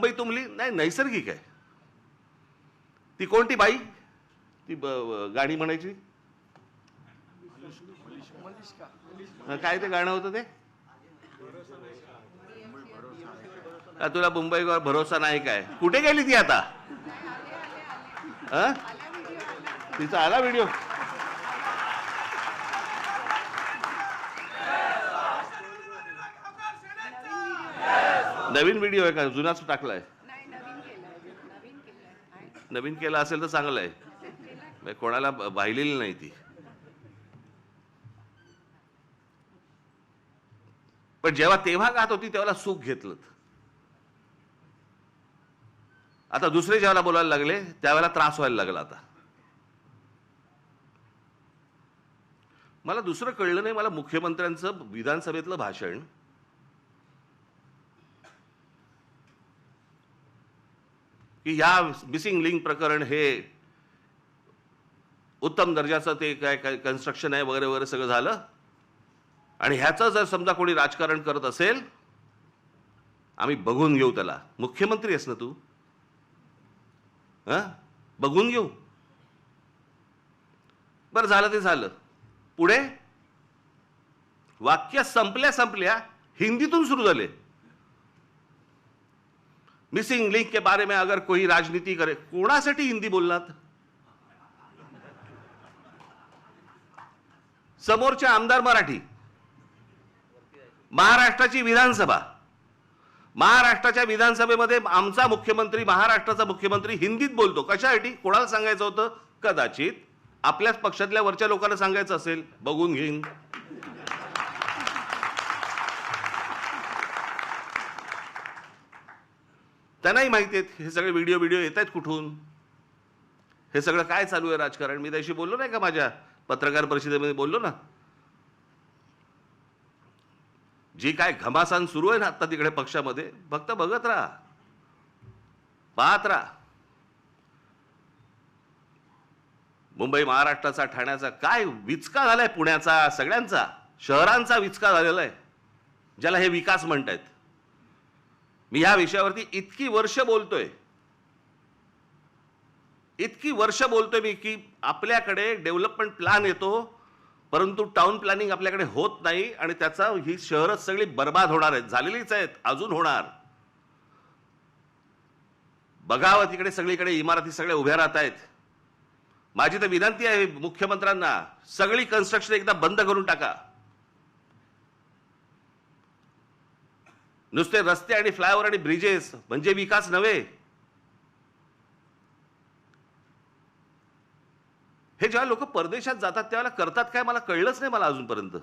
मुंबई तुंबली? नाही, नैसर्गिक आहे. ती कोणती बाई ती गाणी म्हणायची? काय ते गाणं होतं ते? तुला मुंबईवर भरोसा नाही काय? कुठे गेली ती आता? तिचा आला व्हिडिओ? नवीन व्हिडिओ आहे का? जुनाच टाकलाय? नवीन केला असेल तर चांगलं आहे. कोणाला पाहिलेली नाही ती. पण जेव्हा तेव्हा गात होती तेव्हा सुख घेतलं. आता दुसरे जेव्हा बोलायला लागले त्यावेळेला त्रास व्हायला लागला. आता मला दुसरं कळलं नाही. मला मुख्यमंत्र्यांचं विधानसभेतलं भाषण की या मिसिंग लिंक प्रकरण हे उत्तम दर्जाचं ते काय काय कन्स्ट्रक्शन आहे वगैरे वगैरे सगळं झालं, आणि ह्याचं जर समजा कोणी राजकारण करत असेल आम्ही बघून घेऊ त्याला. मुख्यमंत्री आहेस ना तू? बघून घेऊ. बरं, झालं ते झालं. पुढे वाक्य संपल्या हिंदीतून सुरू झाले. मिसिंग लिंक के बारे में अगर कोई राजनीति करे. कोणासाठी हिंदी बोललात? समोरचे आमदार मराठी, महाराष्ट्राची विधानसभा, महाराष्ट्राच्या विधानसभेमध्ये आमचा मुख्यमंत्री, महाराष्ट्राचा मुख्यमंत्री हिंदीत बोलतो. कशासाठी? कोणाला सांगायचं होतं? कदाचित आपल्याच पक्षातल्या वरच्या लोकांना सांगायचं असेल, बघून घेईन. त्यांनाही माहिती आहेत हे सगळे व्हिडिओ येत आहेत कुठून, हे सगळं काय चालू आहे राजकारण. मी त्याशी बोललो नाही का? माझ्या पत्रकार परिषदेमध्ये बोललो ना. जी काय घमासान सुरू आहे ना आता तिकडे पक्षामध्ये, फक्त बघत राहा, पाहत राहा. मुंबई महाराष्ट्राचा, ठाण्याचा काय विचका झालाय, पुण्याचा, सगळ्यांचा शहरांचा विचका झालेला आहे, ज्याला हे विकास म्हणतायत. मी ह्या विषयावरती इतकी वर्ष बोलतोय मी की आपल्याकडे डेव्हलपमेंट प्लॅन येतो परंतु टाउन प्लॅनिंग आपल्याकडे होत नाही, आणि त्याचा ही शहरच सगळी बर्बाद होणार आहेत, झालेलीच आहेत, अजून होणार. बघावं तिकडे सगळीकडे इमारती सगळ्या उभ्या राहत आहेत. माझी तर विनंती आहे मुख्यमंत्र्यांना, सगळी कन्स्ट्रक्शन एकदा बंद करून टाका. नुसते रस्ते आणि फ्लायओव्हर आणि ब्रिजेस म्हणजे विकास नव्हे. हे जेव्हा लोक परदेशात जातात त्यावेळेला करतात काय मला कळलंच नाही, मला अजूनपर्यंत.